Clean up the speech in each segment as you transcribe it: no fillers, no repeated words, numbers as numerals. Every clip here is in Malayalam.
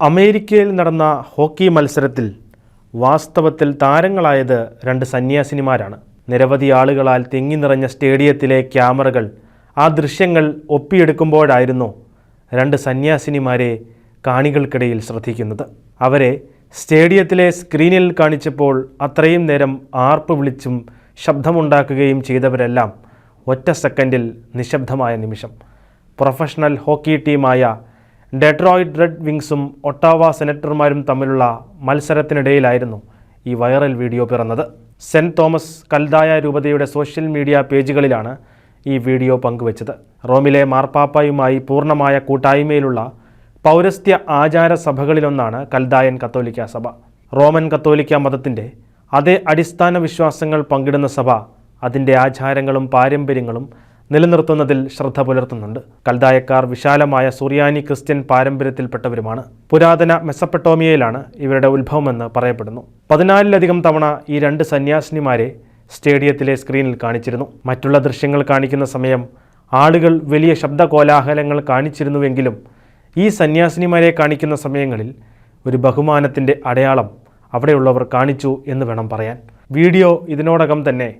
അമേരിക്കയിൽ നടന്ന ഹോക്കി മത്സരത്തിൽ വാസ്തവത്തിൽ താരങ്ങളായത് രണ്ട് സന്യാസിനിമാരാണ്. നിരവധി ആളുകളാൽ തിങ്ങി നിറഞ്ഞ സ്റ്റേഡിയത്തിലെ ക്യാമറകൾ ആ ദൃശ്യങ്ങൾ ഒപ്പിയെടുക്കുമ്പോഴായിരുന്നു രണ്ട് സന്യാസിനിമാരെ കാണികൾക്കിടയിൽ ശ്രദ്ധിക്കുന്നത്. അവരെ സ്റ്റേഡിയത്തിലെ സ്ക്രീനിൽ കാണിച്ചപ്പോൾ അത്രയും നേരം ആർപ്പ് വിളിച്ചും ശബ്ദമുണ്ടാക്കുകയും ചെയ്തവരെല്ലാം ഒറ്റ സെക്കൻഡിൽ നിശബ്ദമായ നിമിഷം. പ്രൊഫഷണൽ ഹോക്കി ടീമായ ഡെട്രോയിറ്റ് റെഡ് വിങ്സും ഒട്ടാവ സെനറ്റർമാരും തമ്മിലുള്ള മത്സരത്തിനിടയിലായിരുന്നു ഈ വൈറൽ വീഡിയോ പിറന്നത്. സെൻറ്റ് തോമസ് കൽദായ രൂപതയുടെ സോഷ്യൽ മീഡിയ പേജുകളിലാണ് ഈ വീഡിയോ പങ്കുവച്ചത്. റോമിലെ മാർപ്പാപ്പായുമായി പൂർണ്ണമായ കൂട്ടായ്മയിലുള്ള പൗരസ്ത്യ ആചാര സഭകളിലൊന്നാണ് കൽദായൻ കത്തോലിക്ക സഭ. റോമൻ കത്തോലിക്ക മതത്തിൻ്റെ അതേ അടിസ്ഥാന വിശ്വാസങ്ങൾ പങ്കിടുന്ന സഭ അതിൻ്റെ ആചാരങ്ങളും പാരമ്പര്യങ്ങളും നിലനിർത്തുന്നതിൽ ശ്രദ്ധ പുലർത്തുന്നുണ്ട്. കൽദായക്കാർ വിശാലമായ സുറിയാനി ക്രിസ്ത്യൻ പാരമ്പര്യത്തിൽപ്പെട്ടവരുമാണ്. പുരാതന മെസപ്പൊട്ടോമിയയിലാണ് ഇവരുടെ ഉത്ഭവമെന്ന് പറയപ്പെടുന്നു. 14ലധികം തവണ ഈ രണ്ട് സന്യാസിനിമാരെ സ്റ്റേഡിയത്തിലെ സ്ക്രീനിൽ കാണിച്ചിരുന്നു. മറ്റുള്ള ദൃശ്യങ്ങൾ കാണിക്കുന്ന സമയം ആളുകൾ വലിയ ശബ്ദ കോലാഹലങ്ങൾ കാണിച്ചിരുന്നുവെങ്കിലും ഈ സന്യാസിനിമാരെ കാണിക്കുന്ന സമയങ്ങളിൽ ഒരു ബഹുമാനത്തിൻ്റെ അടയാളം അവിടെയുള്ളവർ കാണിച്ചു എന്ന് വേണം പറയാൻ. വീഡിയോ ഇതിനോടകം തന്നെ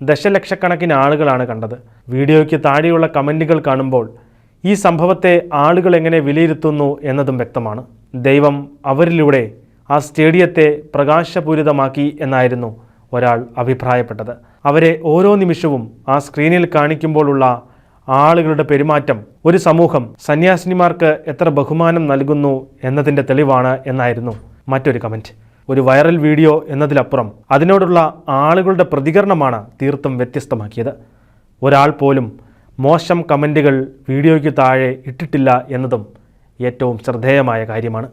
ദശലക്ഷക്കണക്കിന് ആളുകളാണ് കണ്ടത്. വീഡിയോയ്ക്ക് താഴെയുള്ള കമൻറ്റുകൾ കാണുമ്പോൾ ഈ സംഭവത്തെ ആളുകൾ എങ്ങനെ വിലയിരുത്തുന്നു എന്നതും വ്യക്തമാണ്. ദൈവം അവരിലൂടെ ആ സ്റ്റേഡിയത്തെ പ്രകാശപൂരിതമാക്കി എന്നായിരുന്നു ഒരാൾ അഭിപ്രായപ്പെട്ടത്. അവരെ ഓരോ നിമിഷവും ആ സ്ക്രീനിൽ കാണിക്കുമ്പോഴുള്ള ആളുകളുടെ പെരുമാറ്റം ഒരു സമൂഹം സന്യാസിനിമാർക്ക് എത്ര ബഹുമാനം നൽകുന്നു എന്നതിൻ്റെ തെളിവാണ് എന്നായിരുന്നു മറ്റൊരു കമൻറ്റ്. ഒരു വൈറൽ വീഡിയോ എന്നതിലപ്പുറം അതിനോടുള്ള ആളുകളുടെ പ്രതികരണമാണ് തീർത്തും വ്യത്യസ്തമാക്കിയത്. ഒരാൾ പോലും മോശം കമൻറ്റുകൾ വീഡിയോയ്ക്ക് താഴെ ഇട്ടിട്ടില്ല എന്നതും ഏറ്റവും ശ്രദ്ധേയമായ കാര്യമാണ്.